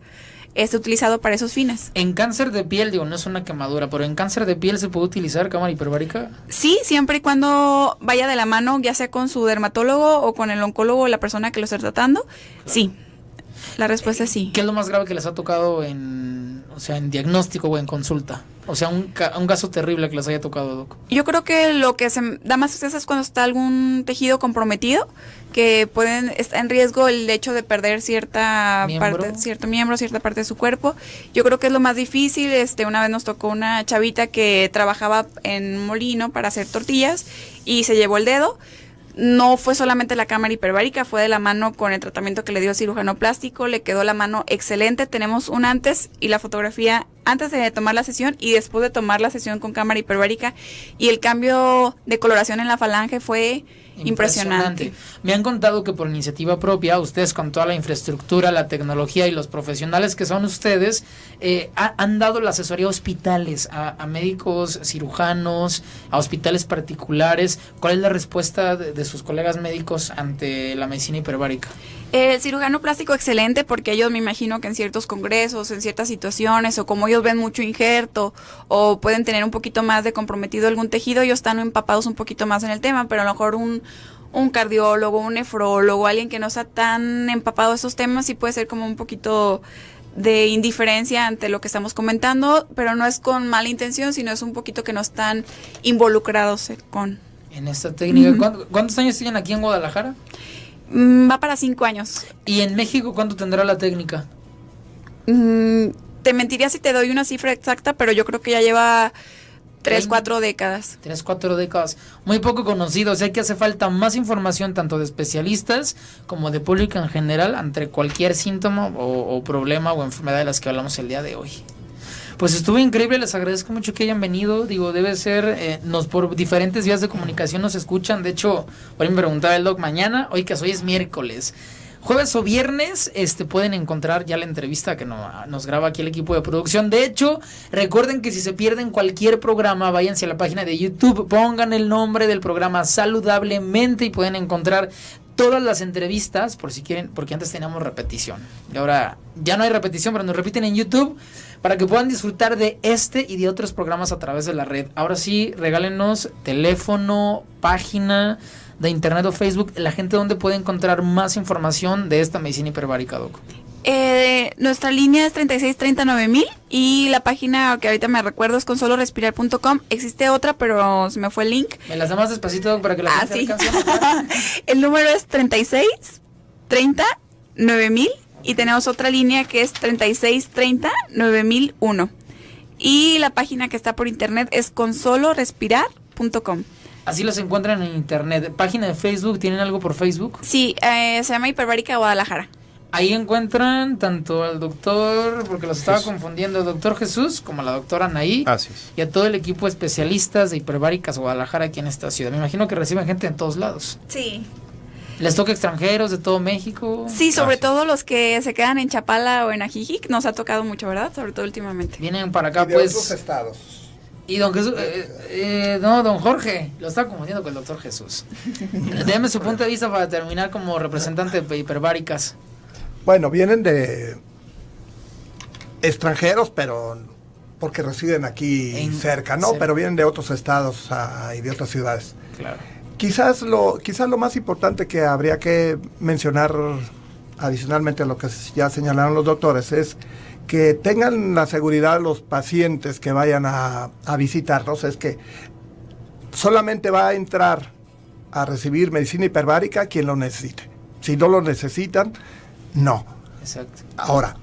utilizado para esos fines. En cáncer de piel, digo, no es una quemadura, pero en cáncer de piel ¿se puede utilizar cámara hiperbárica? Sí, siempre y cuando vaya de la mano, ya sea con su dermatólogo o con el oncólogo o la persona que lo esté tratando, claro. Sí. La respuesta es sí. ¿Qué es lo más grave que les ha tocado en diagnóstico o en consulta? O sea, un caso terrible que les haya tocado, Doc. Yo creo que lo que se da más estrés es cuando está algún tejido comprometido, que está en riesgo el hecho de perder cierto miembro, cierta parte de su cuerpo. Yo creo que es lo más difícil. Una vez nos tocó una chavita que trabajaba en un molino para hacer tortillas y se llevó el dedo. No fue solamente la cámara hiperbárica, fue de la mano con el tratamiento que le dio el cirujano plástico, le quedó la mano excelente. Tenemos un antes y la fotografía antes de tomar la sesión y después de tomar la sesión con cámara hiperbárica, y el cambio de coloración en la falange fue impresionante. Me han contado que por iniciativa propia, ustedes con toda la infraestructura, la tecnología y los profesionales que son ustedes, han dado la asesoría a hospitales, a médicos, cirujanos, a hospitales particulares. ¿Cuál es la respuesta de sus colegas médicos ante la medicina hiperbárica? El cirujano plástico excelente, porque ellos me imagino que en ciertos congresos, en ciertas situaciones, o como ellos ven mucho injerto, o pueden tener un poquito más de comprometido algún tejido, ellos están empapados un poquito más en el tema, pero a lo mejor un cardiólogo, un nefrólogo, alguien que no está tan empapado de esos temas, sí puede ser como un poquito de indiferencia ante lo que estamos comentando, pero no es con mala intención, sino es un poquito que no están involucrados en esta técnica. ¿Cuántos años tienen aquí en Guadalajara? Va para 5 años. ¿Y en México cuánto tendrá la técnica? Te mentiría si te doy una cifra exacta, pero yo creo que ya lleva 3-4 décadas. 3-4 décadas. Muy poco conocido, o sea que hace falta más información tanto de especialistas como de público en general ante cualquier síntoma o problema o enfermedad de las que hablamos el día de hoy. Pues estuvo increíble, les agradezco mucho que hayan venido. Digo, debe ser, por diferentes vías de comunicación nos escuchan. De hecho, hoy me preguntaba el Doc, mañana, hoy es miércoles, jueves o viernes, pueden encontrar ya la entrevista que nos graba aquí el equipo de producción. De hecho, recuerden que si se pierden cualquier programa, váyanse a la página de YouTube, pongan el nombre del programa Saludablemente y pueden encontrar todas las entrevistas, por si quieren, porque antes teníamos repetición. Y ahora ya no hay repetición, pero nos repiten en YouTube para que puedan disfrutar de este y de otros programas a través de la red. Ahora sí, regálenos teléfono, página de internet o Facebook, la gente donde puede encontrar más información de esta medicina hiperbárica, Doc. Nuestra línea es 3630-9000 y la página que ahorita me recuerdo es consolorespirar.com. Existe otra, pero se me fue el link. ¿Me las da más despacito, Doc, para que la gente alcance? El número es 3630-9000 y tenemos otra línea que es 3630-9001. Y la página que está por internet es consolorespirar.com. Así los encuentran en internet. ¿Página de Facebook? ¿Tienen algo por Facebook? Sí, se llama Hiperbárica Guadalajara. Ahí encuentran tanto al doctor, porque los estaba confundiendo, el doctor Jesús, como a la doctora Anaí. Así es. Y a todo el equipo de especialistas de Hiperbáricas Guadalajara aquí en esta ciudad. Me imagino que reciben gente en todos lados. Sí. ¿Les toca extranjeros de todo México? Sí, sobre todo los que se quedan en Chapala o en Ajijic, nos ha tocado mucho, ¿verdad? Sobre todo últimamente. Vienen para acá, y de pues. otros estados. Y don Jesús, don Jorge, lo estaba confundiendo con el doctor Jesús. Déjame su punto de vista para terminar como representante de Hiperbáricas. Bueno, vienen de extranjeros, pero porque residen aquí cerca, ¿no? Pero vienen de otros estados y de otras ciudades. Claro. Quizás lo más importante que habría que mencionar adicionalmente a lo que ya señalaron los doctores es que tengan la seguridad los pacientes que vayan a visitarnos, es que solamente va a entrar a recibir medicina hiperbárica quien lo necesite. Si no lo necesitan, no. Exacto. Ahora,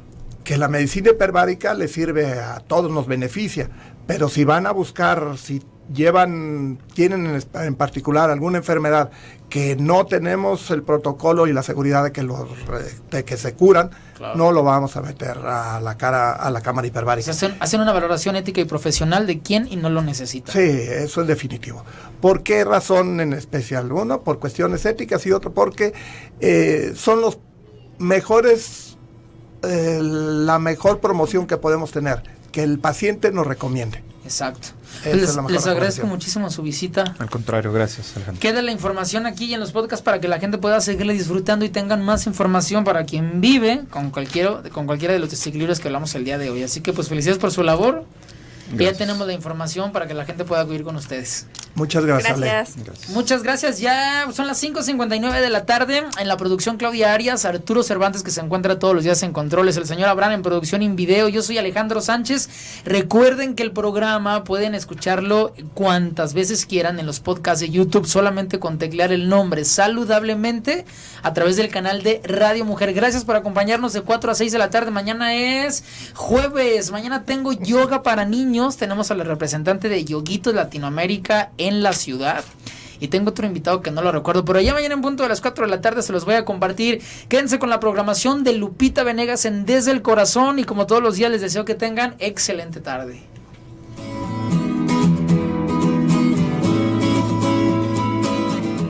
que la medicina hiperbárica le sirve a todos, nos beneficia, pero si van a buscar, si tienen en particular alguna enfermedad que no tenemos el protocolo y la seguridad de que se curan, claro, no lo vamos a meter a la cámara hiperbárica. Hacen una valoración ética y profesional de quién y no lo necesita. Sí, eso es definitivo. ¿Por qué razón en especial? Uno, por cuestiones éticas, y otro porque son los mejores, la mejor promoción que podemos tener, que el paciente nos recomiende. Exacto. Les agradezco muchísimo su visita. Al contrario, gracias, Alejandro. Queda la información aquí y en los podcasts para que la gente pueda seguirle disfrutando y tengan más información para quien vive con cualquiera de los desequilibrios que hablamos el día de hoy. Así que pues felicidades por su labor. Gracias. Ya tenemos la información para que la gente pueda acudir con ustedes. Muchas gracias. Gracias. Muchas gracias. Ya son las 5:59 de la tarde. En la producción Claudia Arias, Arturo Cervantes, que se encuentra todos los días en controles, el señor Abraham en producción y en video. Yo soy Alejandro Sánchez. Recuerden que el programa pueden escucharlo cuantas veces quieran en los podcasts de YouTube, solamente con teclear el nombre Saludablemente a través del canal de Radio Mujer. Gracias por acompañarnos de 4 a 6 de la tarde. Mañana es jueves. Mañana tengo yoga para niños. Tenemos a la representante de Yoguitos Latinoamérica en la ciudad. Y tengo otro invitado que no lo recuerdo, pero ya mañana en punto de las 4 de la tarde se los voy a compartir. Quédense con la programación de Lupita Venegas en Desde el Corazón y como todos los días les deseo que tengan excelente tarde.